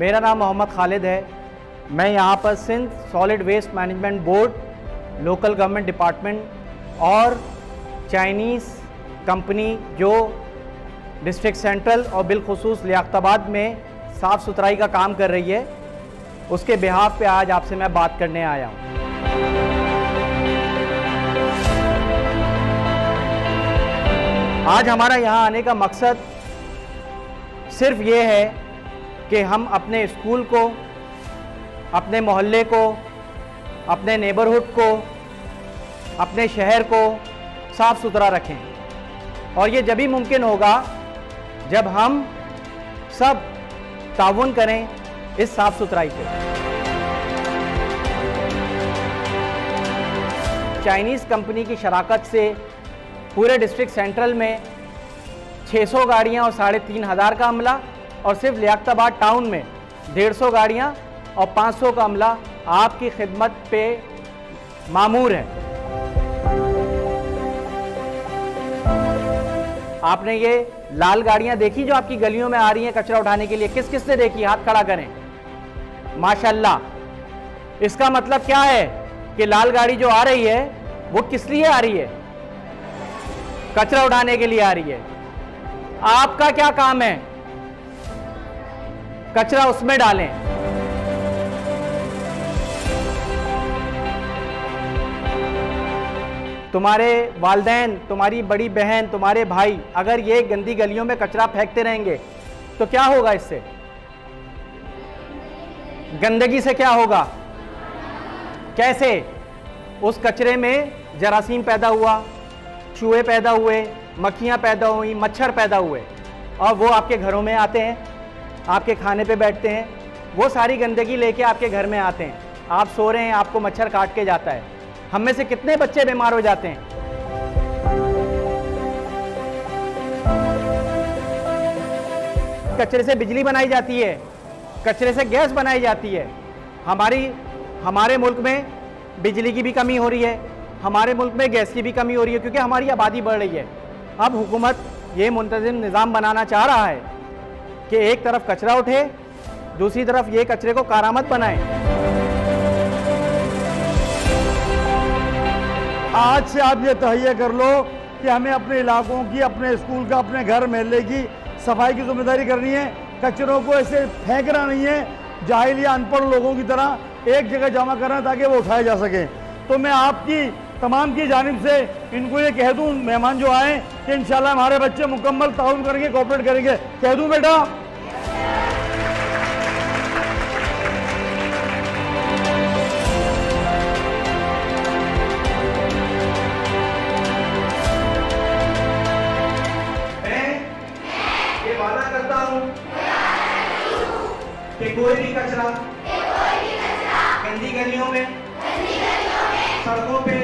मेरा नाम मोहम्मद खालिद है। मैं यहाँ पर Sindh solid waste management board, local government department और चाइनीज़ कंपनी जो डिस्ट्रिक्ट सेंट्रल और बिलखुसूस लियाकताबाद में साफ़ सुथराई का काम कर रही है, उसके बिहाफ पे आज आपसे मैं बात करने आया हूँ। आज हमारा यहाँ आने का मकसद सिर्फ ये है कि हम अपने स्कूल को, अपने मोहल्ले को, अपने नेबरहुड को, अपने शहर को साफ़ सुथरा रखें। और ये जभी मुमकिन होगा जब हम सब ताउन करें इस साफ़ सुथराई पे। चाइनीज़ कंपनी की शराकत से पूरे डिस्ट्रिक्ट सेंट्रल में 600 गाड़ियाँ और 3500 का अमला, और सिर्फ लियाकताबाद टाउन में 150 गाड़ियाँ और 500 का अमला आपकी खिदमत पे मामूर है। आपने ये लाल गाड़ियाँ देखी जो आपकी गलियों में आ रही हैं कचरा उठाने के लिए? किस किस ने देखी? हाथ खड़ा करें। माशाल्लाह। इसका मतलब क्या है कि लाल गाड़ी जो आ रही है वो किस लिए आ रही है? कचरा उठाने के लिए आ रही है। आपका क्या काम है? कचरा उसमें डालें। तुम्हारे वालिदैन, तुम्हारी बड़ी बहन, तुम्हारे भाई अगर ये गंदी गलियों में कचरा फेंकते रहेंगे तो क्या होगा? इससे गंदगी से क्या होगा? कैसे? उस कचरे में जरासीम पैदा हुआ, चूहे पैदा हुए, मक्खियाँ पैदा हुई, मच्छर पैदा हुए, और वो आपके घरों में आते हैं, आपके खाने पे बैठते हैं, वो सारी गंदगी लेके आपके घर में आते हैं। आप सो रहे हैं, आपको मच्छर काट के जाता है। हम में से कितने बच्चे बीमार हो जाते हैं? कचरे से बिजली बनाई जाती है, कचरे से गैस बनाई जाती है। हमारे मुल्क में बिजली की भी कमी हो रही है, हमारे मुल्क में गैस की भी कमी हो रही है, क्योंकि हमारी आबादी बढ़ रही है। अब हुकूमत ये मुंतज़िम निज़ाम बनाना चाह रहा है कि एक तरफ कचरा उठे, दूसरी तरफ ये कचरे को कारामद बनाए। आज से आप ये तहैया कर लो कि हमें अपने इलाकों की, अपने स्कूल का, अपने घर महल्ले की सफाई की जिम्मेदारी करनी है। कचरों को ऐसे फेंकना नहीं है जाहिल या अनपढ़ लोगों की तरह, एक जगह जमा करना ताकि वो उठाए जा सके। तो मैं आपकी तमाम की जानिब से इनको ये कह दूं, मेहमान जो आए, कि इंशाल्लाह हमारे बच्चे मुकम्मल ताउन करेंगे, कोऑपरेट करेंगे। कह दूं बेटा? मैं ये वादा करता हूं कि कोई भी कचरा गंदी गलियों में, सड़कों पे,